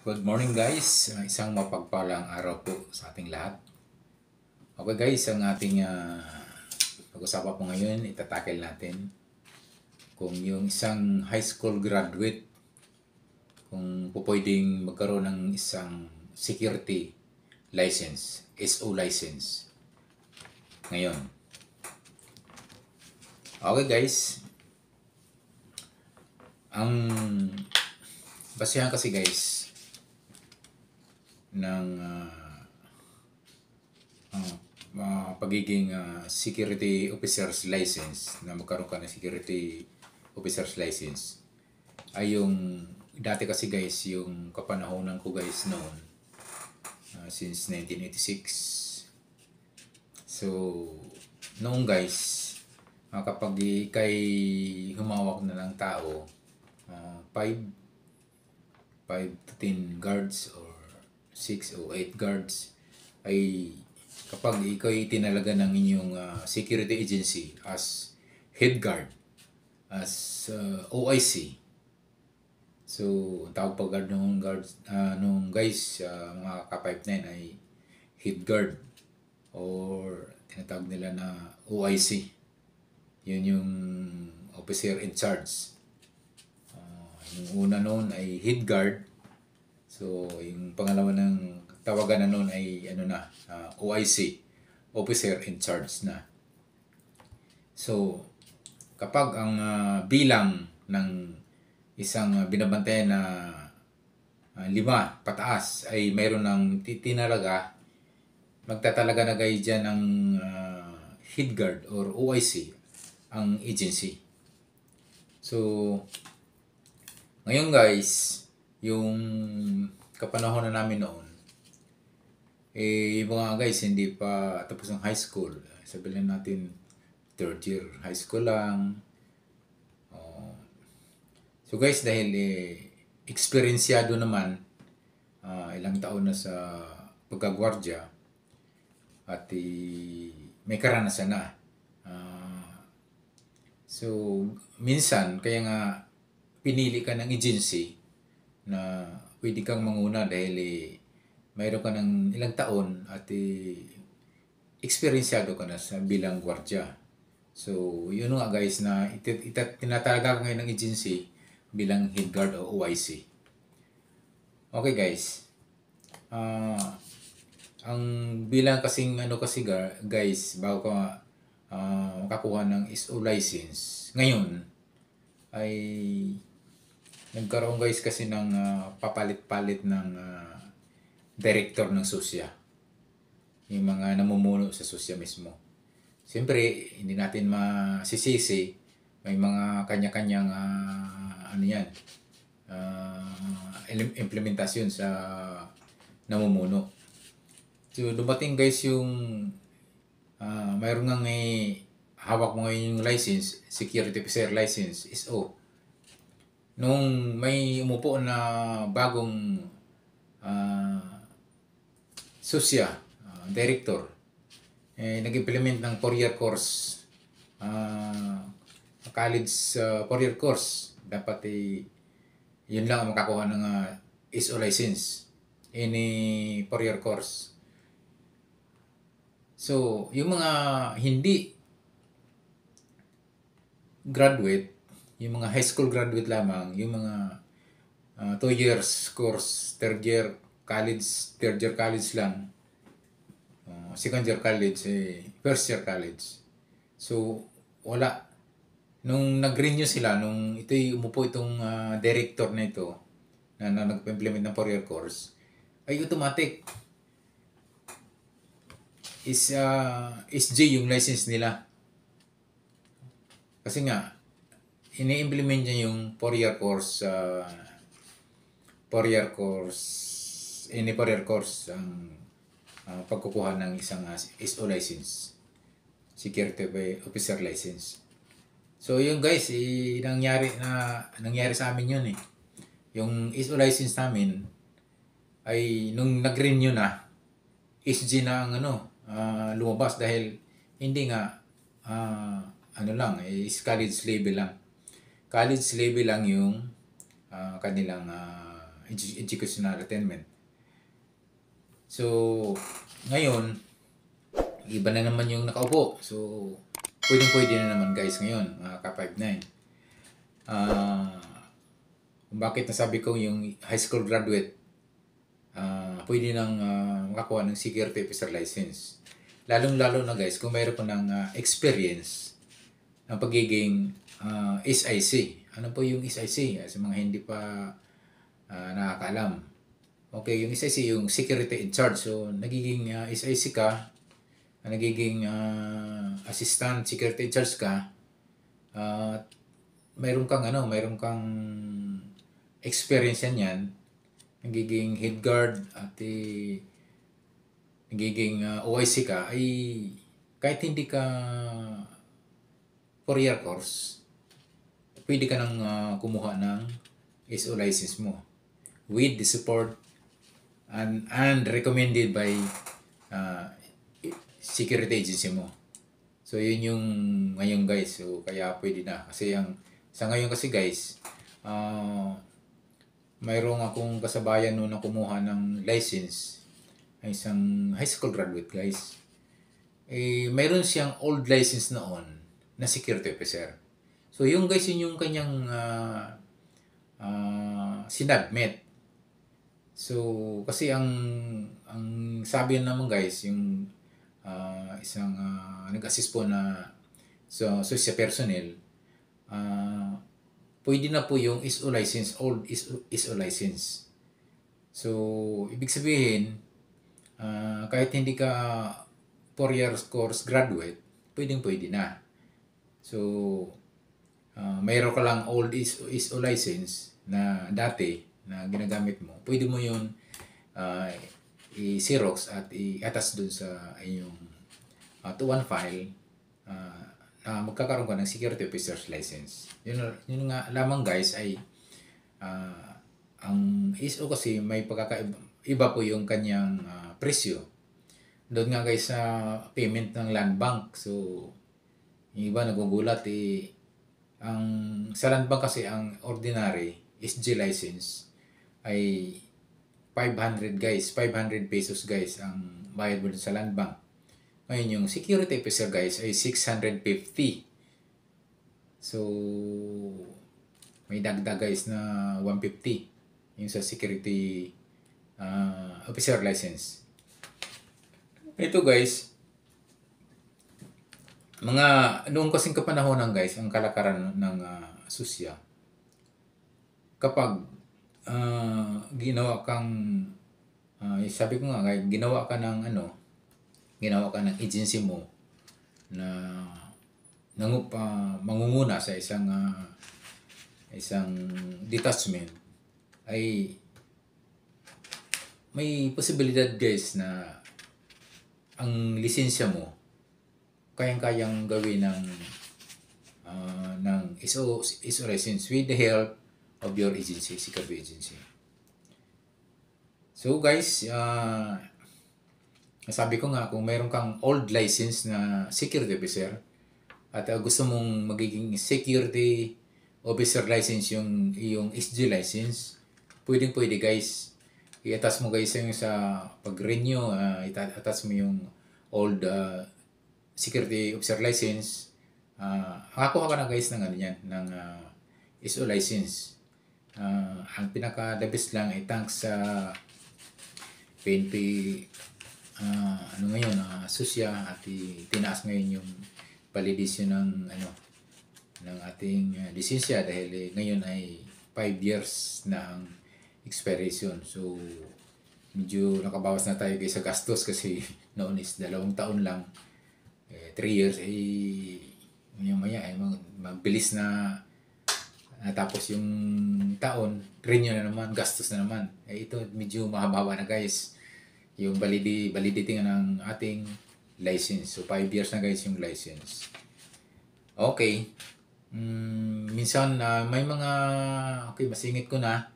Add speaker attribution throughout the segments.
Speaker 1: Good morning guys, isang mapagpalang araw po sa ating lahat. Okay guys, ang ating pag-usapan po ngayon, itatakil natin kung yung isang high school graduate, kung pwedeng magkaroon ng isang security license, SO license ngayon. Okay guys, ang basihan kasi guys ng pagiging security officer's license, na magkaroon ka ng security officer's license, ay yung dati kasi guys, yung kapanahonan ko guys noon, since 1986. So, noong guys, kapag ikay humawak na ng tao, 5 to 10 guards or 6 o 8 guards, ay kapag ikaw ay tinalaga ng inyong security agency as head guard, as OIC. So, tawag pa guard nung guys, mga ka-5'9" ay head guard or tinatawag nila na OIC. Yun yung officer in charge. Yung una noon ay head guard. So, yung pangalawa ng tawagan na noon ay OIC, officer in charge na. So, kapag ang bilang ng isang binabantayan na 5 pataas ay mayroon ng tinalaga, magtatalaga na kayo dyan ng head guard or OIC ang agency. So, ngayon guys, yung kapanahon na namin noon, yung mga guys hindi pa tapos ng high school. Sabihin natin, 3rd year high school lang. So guys, dahil eksperyensyado naman, ilang taon na sa pagkagwardya at may karanasan na. So, minsan, kaya nga pinili ka ng agency na pwede kang manguna dahil mayroon ka ng ilang taon at eksperyensyado ka na sa bilang gwardya. So, yun nga guys na tinatalaga ko ngayon ng agency bilang head guard o OIC. Okay guys. Ang bilang kasing guys, bago ka makakuha ng SO license, ngayon ay nagkaroon guys kasi ng papalit-palit ng director ng susya. Yung mga namumuno sa susya mismo. Siyempre, hindi natin masisisi. May mga kanya-kanyang implementasyon sa namumuno. So, dumating guys yung mayroon nga hawak mo ngayon yung license, security officer license, SO. Nung may umupo na bagong susya, director, nag-implement ng 4-year course, college 4-year course. Dapat yun lang ang makakuha ng SO license, any 4-year course. So, yung mga hindi graduate, yung mga high school graduate lamang, yung mga 2 years course, 3rd year college lang, 2nd year college, 1st year college. So, wala. Nung nag-renew sila, nung umupo itong director na ito, na nag-implement ng 4-year course, ay automatic is SJ yung license nila. Kasi nga, ini-implement niya yung 4-year course, 4-year course ang pagkukuha ng isang SO license, security officer license. So yun guys, nangyari sa amin yun Yung SO license namin ay nung nag-renew na, SG na ang lumabas dahil hindi nga is college level lang. College level lang yung kanilang educational attainment. So, ngayon, iba na naman yung nakaupo. So, pwede na naman guys ngayon, mga ka-59. Kung bakit nasabi ko yung high school graduate, pwede nang makakuha ng security officer license. Lalong-lalo na guys, kung mayroon ko ng experience ng pagiging SIC. Ano po yung SIC? Sa mga hindi pa nakakaalam. Okay, yung SIC, yung security in charge. So, nagiging SIC ka, nagiging assistant security in charge ka, mayroon kang experience yan, nagiging head guard at nagiging OIC ka, ay kahit hindi ka 4-year course, pwede ka nang kumuha ng SO license mo with the support and recommended by security agency mo. So, yun yung ngayon guys. So, kaya pwede na. Kasi sa ngayon kasi guys, mayroong akong kasabayan noon na kumuha ng license, ay isang high school graduate guys. Mayroon siyang old license noon na security officer. So, yung guys, yun yung kanyang sinabmit. So, kasi ang sabi naman guys, yung isang nag-assist po na social personnel, pwede na po yung ISO license, old ISO license. So, ibig sabihin, kahit hindi ka 4 years course graduate, pwede na. So, mayroon ka lang old ISO license na dati na ginagamit mo, pwede mo yun i-xerox at i-attach dun sa inyong to one file na magkakaroon ka ng security officer's license. Yun nga lamang guys ay ang ISO kasi may iba po yung kanyang presyo. Doon nga guys sa payment ng land bank. So, yung iba nagugulat sa land bank kasi ang ordinary SG license ay 500 guys, 500 pesos guys ang bayad mo sa land bank. Ngayon yung security officer guys ay 650. So, may dagdag guys na 150 yung sa security officer license. Ito guys, noong kasing kapanahonan guys, ang kalakaran ng susya, kapag ginawa kang sabi ko nga ginawa ka ng agency mo na mangunguna sa isang detachment, ay may posibilidad guys na ang lisensya mo kayang-kayang gawin ng ISO license with the help of your agency, security agency. So guys, sabi ko nga, kung mayroon kang old license na security officer at gusto mong magiging security officer license yung SG license, pwede guys. I-attach mo guys yung sa pag-renew, i-attach mo yung old security officer license. Makakuha ka na guys ng ng ISO license. Ang pinaka-the best lang ay thanks sa PNP ngayon susya at tinaas ngayon yung validation ng ating lisensya dahil ngayon ay 5 years na ang expiration. So medyo nakabawas na tayo sa gastos kasi noon is 2 taon lang. 3 years ay maya magbilis na tapos yung taon, renew na naman, gastos na naman. Ito medyo mahaba na guys. Yung validity ng ating license. So 5 years na guys yung license. Okay. Minsan may mga masingit ko na.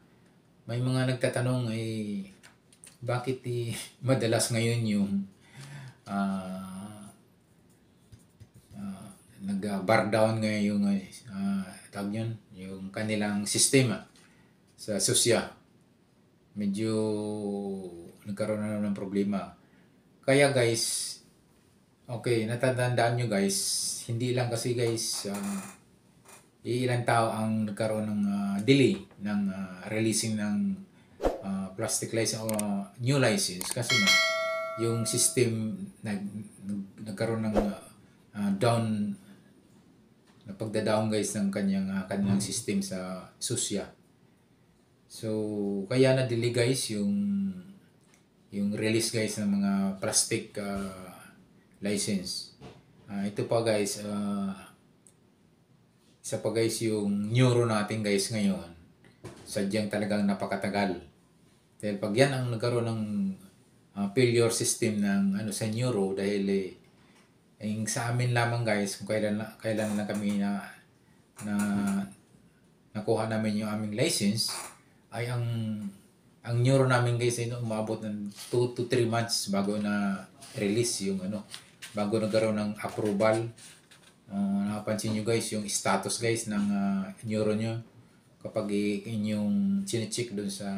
Speaker 1: May mga nagtatanong bakit madalas ngayon yung nag-bar down ngayon yung tawag yun, yung kanilang sistema sa susya. medyo nagkaroon na ng problema. Kaya guys, okay, natatandaan nyo guys, hindi lang kasi guys, ilang tao ang nagkaroon ng delay ng releasing ng plastic license o new license kasi nga yung system nagkaroon ng down na pagda-down guys ng kanyang system sa susya. So kaya na-delay guys yung release guys ng mga plastic license. Ito pa guys, isa pa guys yung neuro natin guys ngayon. Sadyang talagang napakatagal. Dahil pag yan ang nagkaroon ng failure system ng sa neuro dahil sa amin lamang guys kung kailan lang kami na nakuha namin yung aming license ay ang neuro namin guys ay umabot ng 2 to 3 months bago na release yung bago nagkaroon ng approval. Nakapansin nyo guys yung status guys ng neuro nyo kapag inyong chinecheck doon sa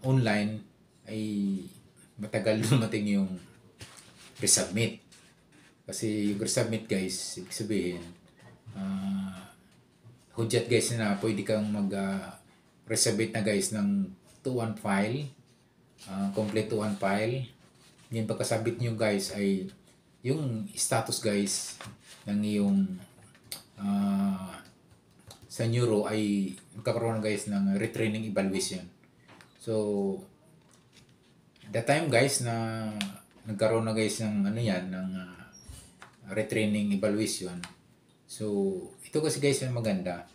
Speaker 1: online ay matagal dumating yung resubmit. Kasi yung resubmit guys, ibig sabihin hudyat guys na pwede kang resubmit na guys ng 2-1 file, complete 2-1 file. Yung pagkasabit nyo guys ay yung status guys ng iyong sa neuro ay magkakaroon guys ng retraining evaluation. So the time guys na nagkaroon na guys ng ng retraining evaluation. So ito kasi guys yung maganda.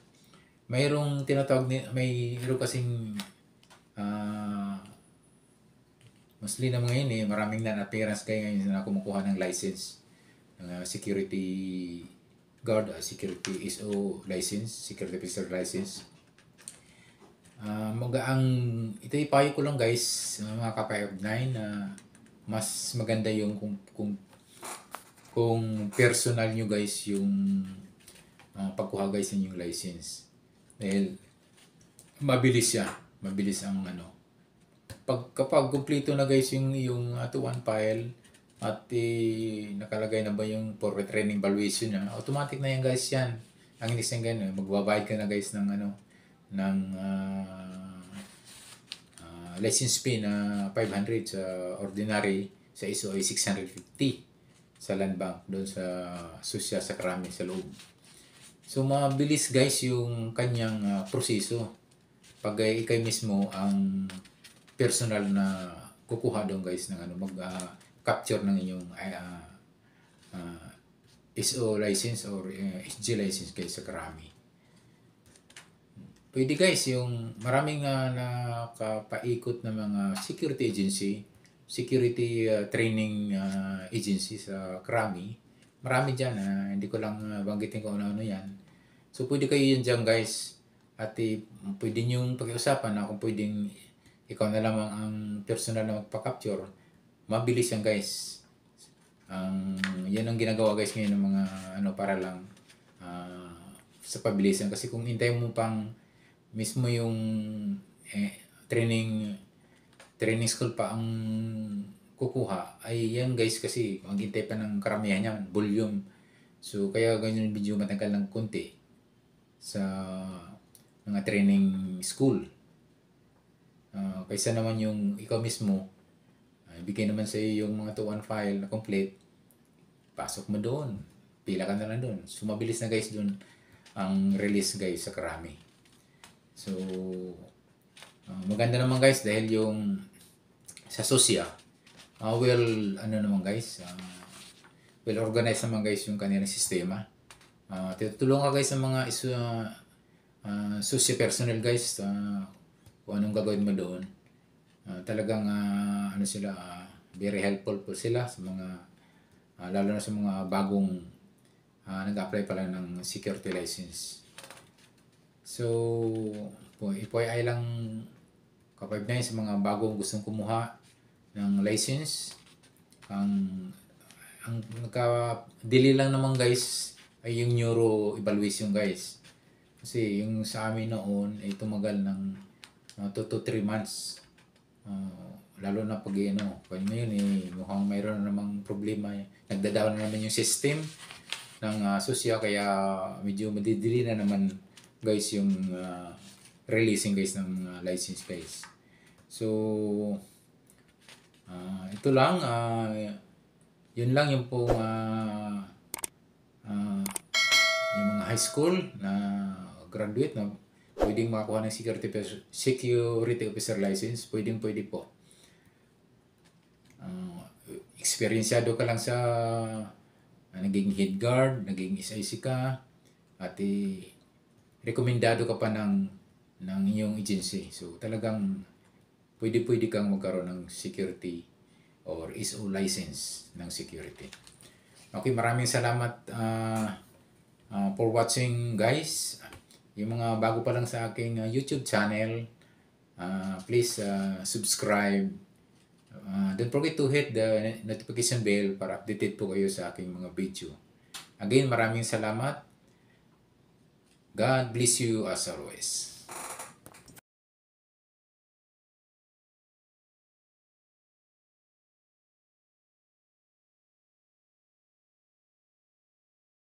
Speaker 1: Mayroong tinatawag mayroong kasing mostly na mga yun maraming non-appearance kayo ngayon na kumukuha ng license ng security guard, security ISO license, security officer license. Ito ipayo ko lang guys mga ka-5-9 na mas maganda yung kung personal nyo guys yung pagkuha guys ng yung license. Dahil mabilis siya, mabilis ang kapag kumpleto na guys yung 2-1 file at nakalagay na ba yung for retraining evaluation niya, automatic na yan guys yan. Ang hindi siyang ganyan, magbabayad ka na guys ng ng license fee na 500 sa ordinary, sa ISO ay 650 sa land bank doon sa susya sa Krami sa loob. So mabilis guys yung kanyang proseso pag ikay mismo ang personal na kukuha doon guys ng mag-capture ng inyong ISO license or SG license guys sa Krami. Pwede guys yung maraming nakapaikot na mga security agency, security training agency sa Krami. Marami dyan, hindi ko lang banggitin kung ano yan. So pwede kayo yan dyan guys at pwede nyong pag-iusapan na kung pwedeng ikaw na lamang ang personal na magpa-capture. Mabilis yan guys. Yan ang ginagawa guys ngayon ng mga para lang sa pabilisan. Kasi kung hintay mo pang mismo yung training school pa ang kukuha ay yan guys kasi maghintay pa ng karamihan yan, volume. So kaya ganyan video matagal ng konti sa mga training school. Kaysa naman yung ikaw mismo bigay naman sa iyo yung mga 2-1 file na complete, pasok mo doon, pila ka na lang doon. So mabilis na guys doon ang release guys sa Krami. So maganda naman guys dahil yung sa susya naman guys well organized naman guys yung kanilang sistema. Tutulungan ka guys sa mga susya personnel guys kung anong gagawin mo doon. Talagang sila very helpful po sila sa mga lalo na sa mga bagong nag-apply pa lang ng security license. So FYI lang kapag sa mga bagong gustong kumuha ng license, ang nagka-delay lang naman guys ay yung neuro evaluation guys. Kasi yung sa amin noon ay tumagal ng 2 to 3 months. Lalo na pag pag ngayon mukhang mayroon na namang problema. Nagda-down na naman yung system ng susya, kaya medyo madidili na naman guys yung releasing guys ng license guys. So ito lang, yun lang yung pong yung mga high school na graduate na pwedeng makakuha ng security officer license, pwede po. Eksperyensado ka lang sa naging head guard, naging SIC ka, at rekomendado ka pa ng inyong agency. So talagang pwede kang magkaroon ng security or ISO license ng security. Okay, maraming salamat for watching guys. Yung mga bago pa lang sa aking YouTube channel, please subscribe. Don't forget to hit the notification bell para updated po kayo sa aking mga video. Again, maraming salamat. God bless you as always.